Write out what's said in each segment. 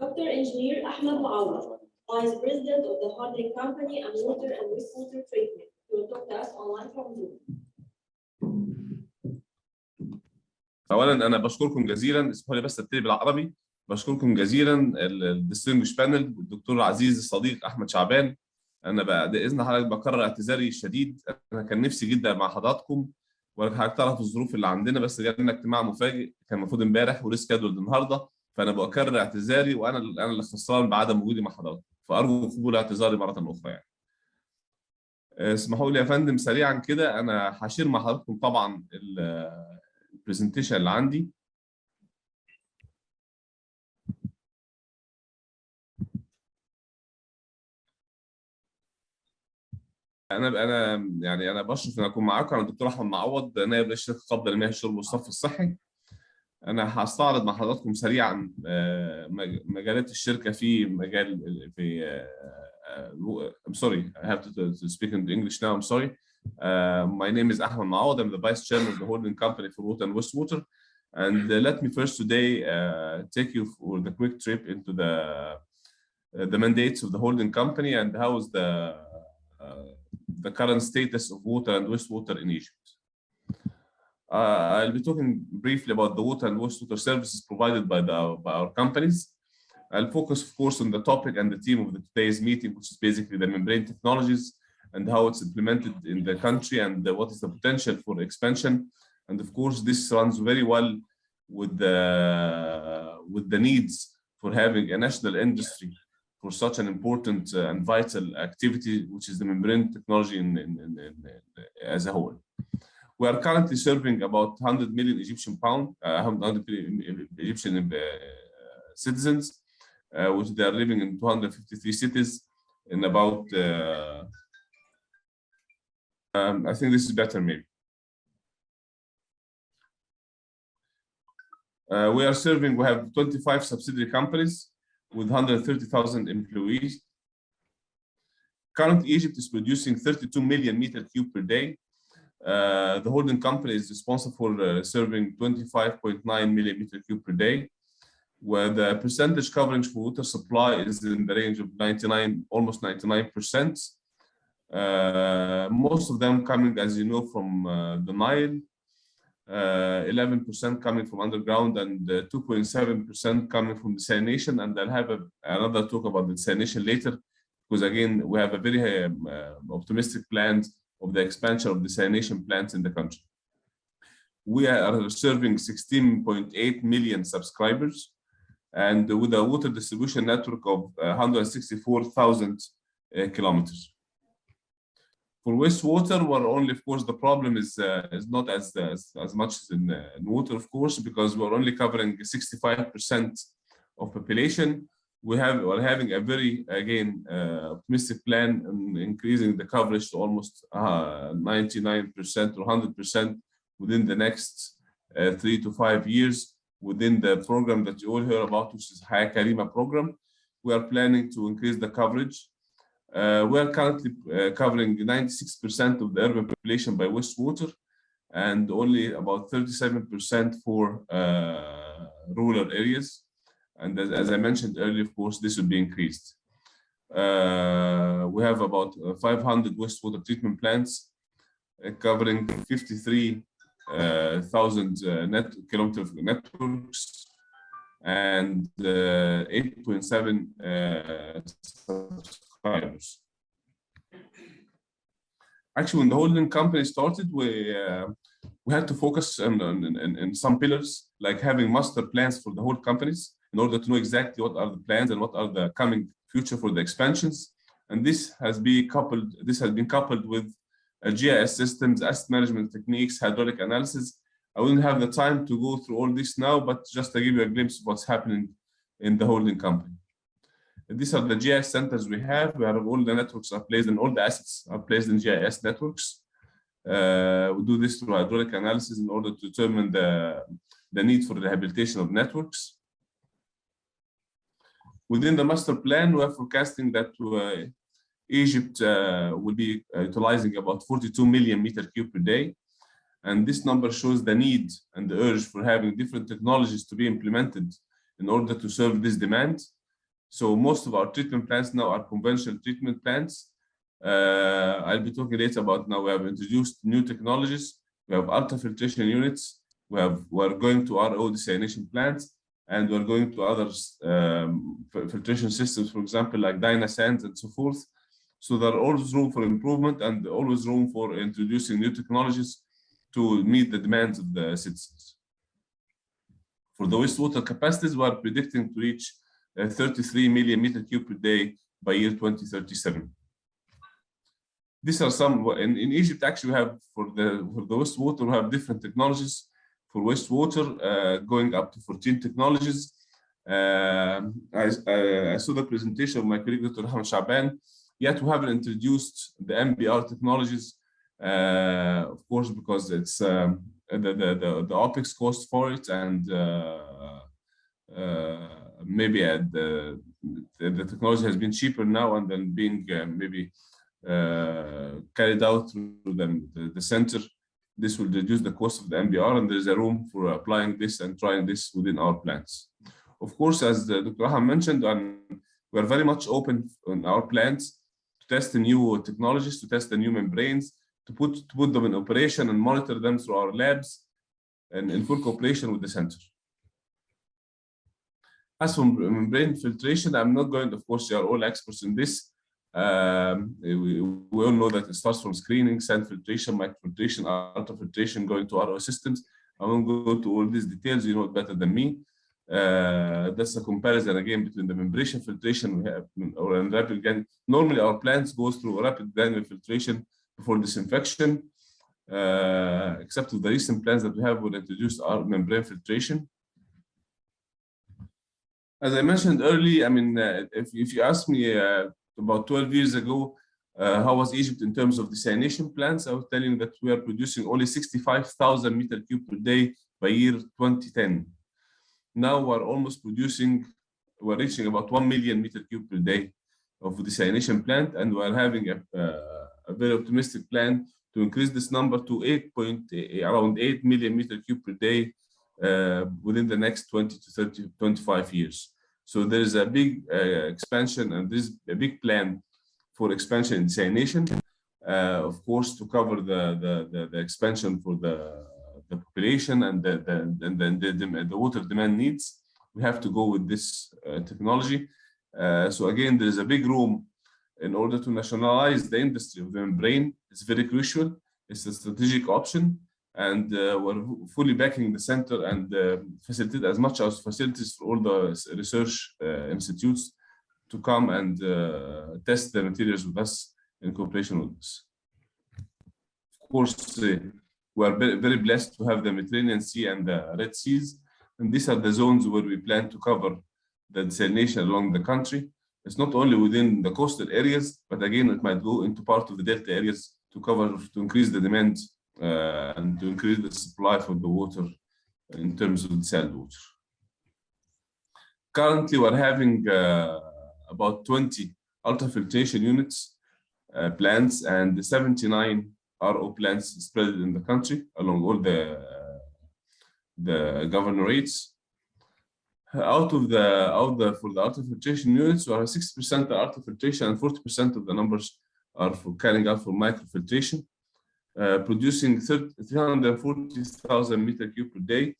Dr. Engineer Ahmed Moawad, Vice President of the Holding Company and Water and Wastewater Treatment. He will talk to us online from Zoom. اولا انا بشكركم جزيلا. اسمحوا لي بس ابتدي بالعربي. بشكركم جزيلا الديستنجوش بانل الدكتور العزيز الصديق احمد شعبان. انا بعد اذن حضرتك بكرر اعتذاري الشديد. انا كان نفسي جدا مع حضراتكم، ولكن حضرتك تعرف الظروف اللي عندنا، بس جالنا اجتماع مفاجئ كان المفروض امبارح وريسكادولد النهارده، فانا بكرر اعتذاري وانا اللي خسران بعدم وجودي مع حضراتكم، فارجو قبول اعتذاري مره اخرى يعني. اسمحوا لي يا فندم سريعا كده انا هشير مع حضراتكم طبعا البرزنتيشن اللي عندي. انا بشرف ان اكون معاكم. انا الدكتور احمد معوض، نائب رئيس شركه قبضه لمياه الشرب والصرف الصحي. انا هستعرض مع حضراتكم سريعا مجالات الشركه في مجال I'm sorry, I have to speak in English now. I'm sorry. My name is Ahmed Moawad. I'm the Vice Chairman of the holding company for water and wastewater. And let me first today take you for the quick trip into the mandates of the holding company and how is the current status of water and wastewater in Egypt. I'll be talking briefly about the water and wastewater services provided by our companies. I'll focus, of course, on the topic and the theme of today's meeting, which is basically the membrane technologies and how it's implemented in the country and what is the potential for expansion. And of course, this runs very well with the needs for having a national industry for such an important and vital activity, which is the membrane technology as a whole. We are currently serving about 100 million Egyptian citizens, which they are living in 253 cities in about, I think this is better maybe. We have 25 subsidiary companies with 130,000 employees. Currently, Egypt is producing 32 million meter cube per day. The holding company is responsible for serving 25.9 million meter cube per day, where the percentage coverage for water supply is in the range of almost 99%. Most of them coming, as you know, from the Nile, 11% coming from underground, and 2.7% coming from desalination. And I'll have another talk about the desalination later, because again, we have a very optimistic plans of the expansion of desalination plants in the country. We are serving 16.8 million subscribers, and with a water distribution network of 164,000 kilometers. For wastewater, where only, of course, the problem is not as much as in water, of course, because we're only covering 65% of population. We're having a very, again, optimistic plan in increasing the coverage to almost 99% or 100% within the next 3 to 5 years within the program that you all hear about, which is Haya Karima program. We are planning to increase the coverage. We are currently covering 96% of the urban population by wastewater and only about 37% for rural areas. And as I mentioned earlier, of course, this will be increased. We have about 500 wastewater treatment plants covering 53,000 kilometer of networks and 8.7 subscribers. Actually, when the holding company started, we had to focus on some pillars, like having master plans for the whole companies in order to know exactly what are the plans and what are the coming future for the expansions. And this has been coupled with GIS systems, asset management techniques, hydraulic analysis. I wouldn't have the time to go through all this now, but just to give you a glimpse of what's happening in the holding company. These are the GIS centers we have. We have all the networks are placed and all the assets are placed in GIS networks. We do this through hydraulic analysis in order to determine the need for rehabilitation of networks. Within the master plan, we are forecasting that Egypt will be utilizing about 42 million meter cube per day. And this number shows the need and the urge for having different technologies to be implemented in order to serve this demand. So most of our treatment plants now are conventional treatment plants. I'll be talking later about now we have introduced new technologies. We have ultrafiltration units. We're going to RO desalination plants, and we're going to other filtration systems, for example, like Dynasands and so forth. So there are always room for improvement and always room for introducing new technologies to meet the demands of the citizens. For the wastewater capacities, we are predicting to reach 33 million meter cube per day by year 2037. These are some, in Egypt, actually, we have for the wastewater, we have different technologies for wastewater, going up to 14 technologies. I saw the presentation of my colleague, Dr. Ahmed Shaban, yet we haven't introduced the MBR technologies, of course, because it's the OpEx cost for it, and maybe the technology has been cheaper now and then being maybe carried out through the center. This will reduce the cost of the MBR, and there's a room for applying this and trying this within our plants. Of course, as Dr. Ahmed mentioned, we are very much open on our plants to test the new technologies, to test the new membranes, to put them in operation and monitor them through our labs and in full cooperation with the center. As for membrane filtration, I'm not going, of course, you are all experts in this. We all know that it starts from screening, sand filtration, microfiltration, ultrafiltration, going to RO systems. I won't go to all these details, you know it better than me. That's a comparison again between the membration filtration we have or in rapid granular. Normally our plants goes through rapid granular filtration before disinfection, except with the recent plants that we have will introduce our membrane filtration. As I mentioned earlier, I mean, if you ask me about 12 years ago, how was Egypt in terms of desalination plants, I was telling you that we are producing only 65,000 meter cube per day by year 2010. Now we're almost producing, we're reaching about 1 million meter cube per day of desalination plant, and we're having a very optimistic plan to increase this number to around 8 million meter cube per day within the next 20 to 30, 25 years. So there is a big expansion, and there's a big plan for expansion in desalination, of course, to cover the expansion for the population and the water demand needs. We have to go with this technology. So again, there is a big room in order to nationalize the industry of the membrane. It's very crucial. It's a strategic option. And we're fully backing the center and facilitate as much as facilities for all the research institutes to come and test the materials with us in cooperation with us. Of course, we are very blessed to have the Mediterranean Sea and the Red Seas, and these are the zones where we plan to cover the desalination along the country. It's not only within the coastal areas, but again, it might go into part of the delta areas to increase the demand and to increase the supply for the water in terms of the salt water. Currently, we're having about 20 ultrafiltration units, plants, and 79 RO plants spread in the country along all the governorates. For the ultrafiltration units, we have 60% are ultrafiltration and 40% of the numbers are for carrying out for microfiltration. Producing 340,000 meter cube per day.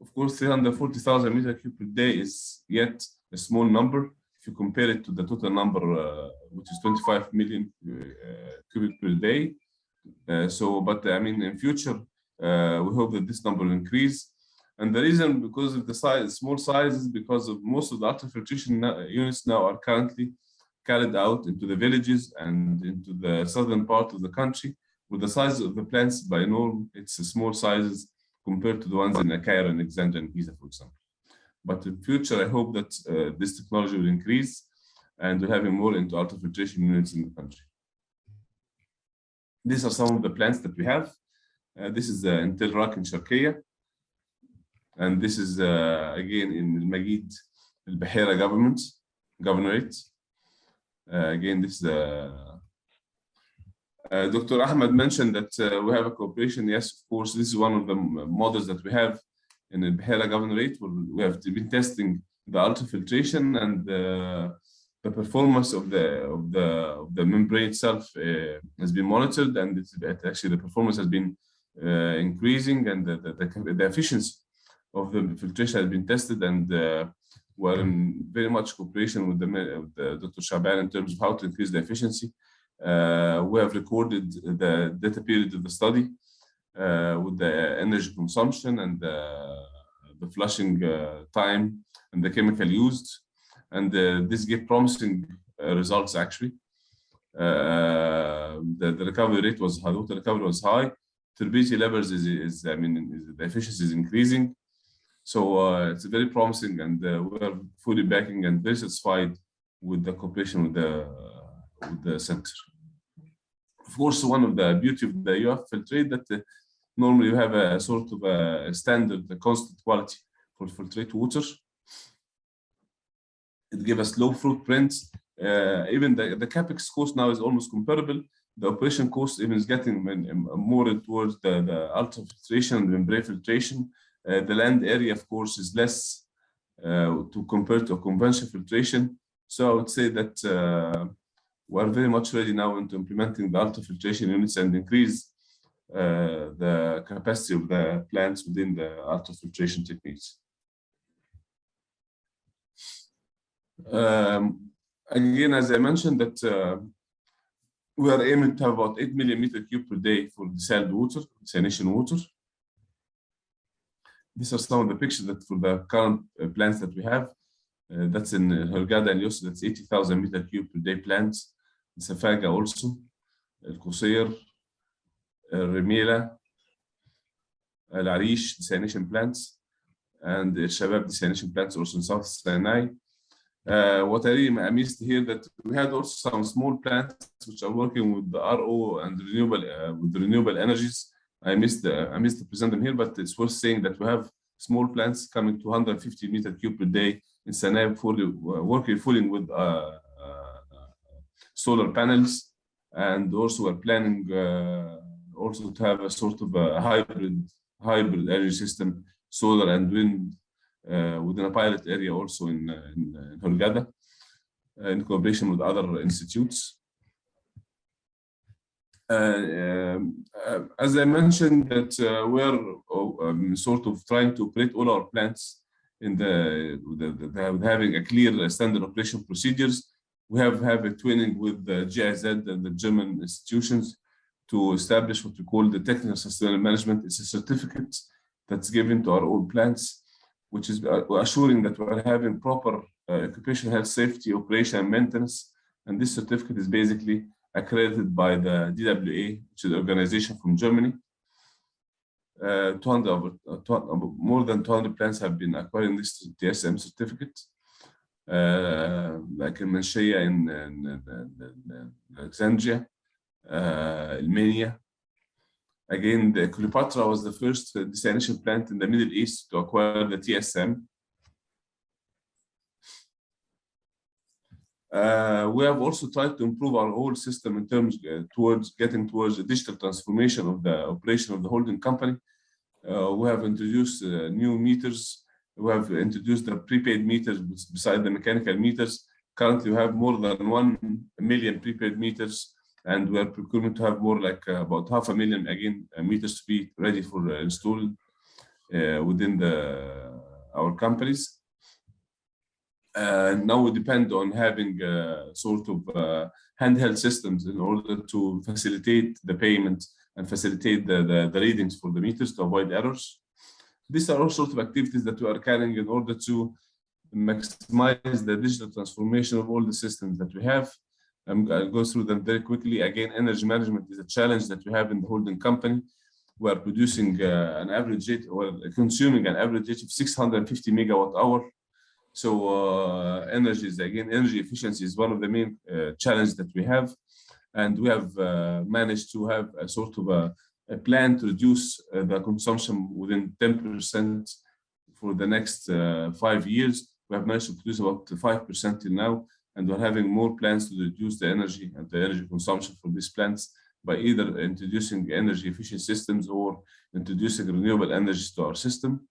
Of course, 340,000 meter cube per day is yet a small number if you compare it to the total number, which is 25 million cubic per day. But I mean, in future, we hope that this number will increase. And the reason, because of the small size, is because of most of the ultrafiltration units now are currently carried out into the villages and into the southern part of the country. With the size of the plants, by norm, it's small sizes compared to the ones in Cairo and Alexandria and Giza, for example. But in future, I hope that this technology will increase and we're having more into ultrafiltration units in the country. These are some of the plants that we have. This is in Tel Rak in Sharqiya. And this is, again, in Al Magid, Al Bahira governorate. Again, this is Dr. Ahmed mentioned that we have a cooperation. Yes, of course, this is one of the models that we have in the Bahira governorate, where we have been testing the ultrafiltration and the performance of the membrane itself has been monitored, and actually the performance has been increasing, and the efficiency of the filtration has been tested, and we're in very much cooperation with Dr. Shaban in terms of how to increase the efficiency. We have recorded the data period of the study with the energy consumption and the flushing time and the chemical used, and this gave promising results actually. The recovery rate was high, the recovery was high. Turbidity levels the efficiency is increasing. So it's very promising, and we are fully backing and very satisfied with the cooperation with the center. Of course, one of the beauty of the UF filtrate that normally you have a sort of a standard, a constant quality for filtrate water. It gives us low footprint. Even the capex cost now is almost comparable. The operation cost even is getting more towards the ultrafiltration and membrane filtration. The land area, of course, is less to compare to a conventional filtration. So I would say that we are very much ready now into implementing the ultrafiltration units and increase the capacity of the plants within the ultrafiltration techniques. Again, as I mentioned, that we are aiming to have about 8 million meter cube per day for desalinated water, desalination water. These are some of the pictures that for the current plants that we have. That's in Hurghada and Yusuf, that's 80,000 meter cube per day plants. In Safaga also, El Qusayr, Remila, Al Arish desalination plants, and Shabab desalination plants also in South Sinai. What I really amazed here that we had also some small plants which are working with the RO and renewable energies. I missed to present them here, but it's worth saying that we have small plants coming to 150 meter cube per day in Sinai, working fully with solar panels, and also we're planning also to have a sort of a hybrid energy system, solar and wind, within a pilot area also in Hurghada, in cooperation with other institutes. As I mentioned, that we're sort of trying to operate all our plants in having a clear standard operation procedures. We have a twinning with the GIZ and the German institutions to establish what we call the technical sustainable management. It's a certificate that's given to our own plants, which is assuring that we're having proper occupational health, safety, operation, and maintenance. And this certificate is basically accredited by the DWA, which is an organization from Germany. More than 200 plants have been acquiring this TSM certificate, like in Manshia, in Alexandria, Armenia. Again, the Cleopatra was the first desalination plant in the Middle East to acquire the TSM. We have also tried to improve our whole system in terms towards the digital transformation of the operation of the holding company. We have introduced new meters. We have introduced the prepaid meters beside the mechanical meters. Currently, we have more than 1 million prepaid meters, and we are procuring to have more like about 500,000 again meters to be ready for installing within our companies. Now we depend on having sort of handheld systems in order to facilitate the payment and facilitate the readings for the meters to avoid errors. These are all sorts of activities that we are carrying in order to maximize the digital transformation of all the systems that we have. I'll go through them very quickly. Again, energy management is a challenge that we have in the holding company. We are producing an average rate, or consuming an average rate of 650 megawatt hour. So energy efficiency is one of the main challenges that we have. And we have managed to have a sort of a plan to reduce the consumption within 10% for the next 5 years. We have managed to produce about 5% till now, and we're having more plans to reduce the energy and the energy consumption for these plants by either introducing energy efficient systems or introducing renewable energies to our system.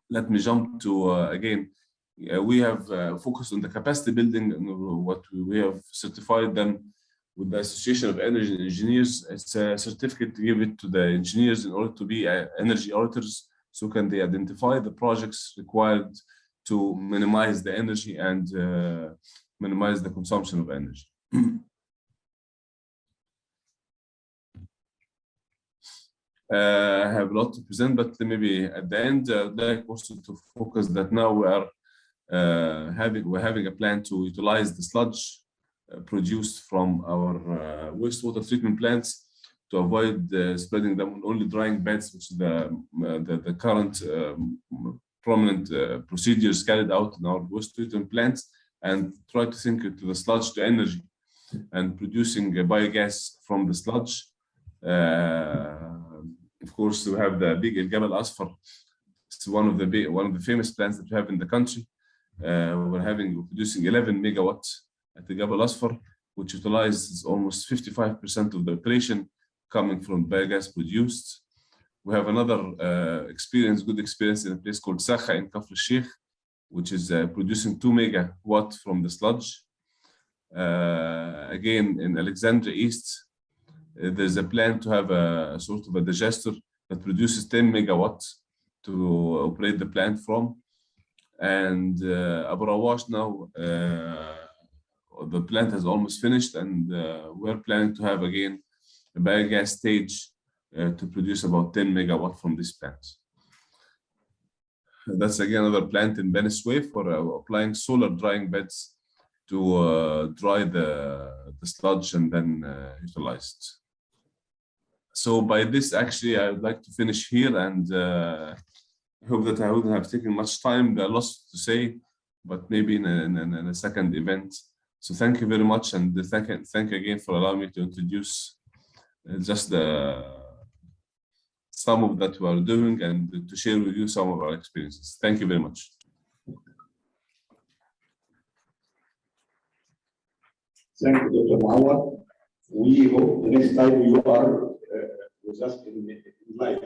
Let me jump to, again, we have focused on the capacity building, and what we have certified them with the Association of Energy Engineers. It's a certificate to give it to the engineers in order to be energy auditors, so can they identify the projects required to minimize the energy and minimize the consumption of energy. I have a lot to present, but maybe at the end, I'd like also to focus that now we are we're having a plan to utilize the sludge produced from our wastewater treatment plants to avoid spreading them on only drying beds, which is the current prominent procedures carried out in our waste treatment plants, and try to think to the sludge to energy and producing biogas from the sludge. Of course, we have the big El Jabal Asfar. It's one of the famous plants that we have in the country. We're producing 11 megawatts at the Jabal Asfar, which utilizes almost 55% of the operation coming from biogas produced. We have another good experience in a place called Sakha in Kafr al-Sheikh, which is producing 2 megawatts from the sludge. Again, in Alexandria East, there's a plan to have a sort of a digester that produces 10 megawatts to operate the plant from. And Abu Rawash now, the plant has almost finished, and we're planning to have again a biogas stage to produce about 10 megawatts from this plant. That's again another plant in Beni Suef for applying solar drying beds to dry the sludge and then utilize it. So by this, actually, I would like to finish here, and I hope that I wouldn't have taken much time. There are lots to say, but maybe in a second event. So thank you very much, and thank you again for allowing me to introduce just some of that we are doing and to share with you some of our experiences. Thank you very much. Thank you, Dr. Moawad. We hope the next time you are with us in live.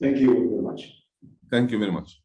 Thank you very much. Thank you very much.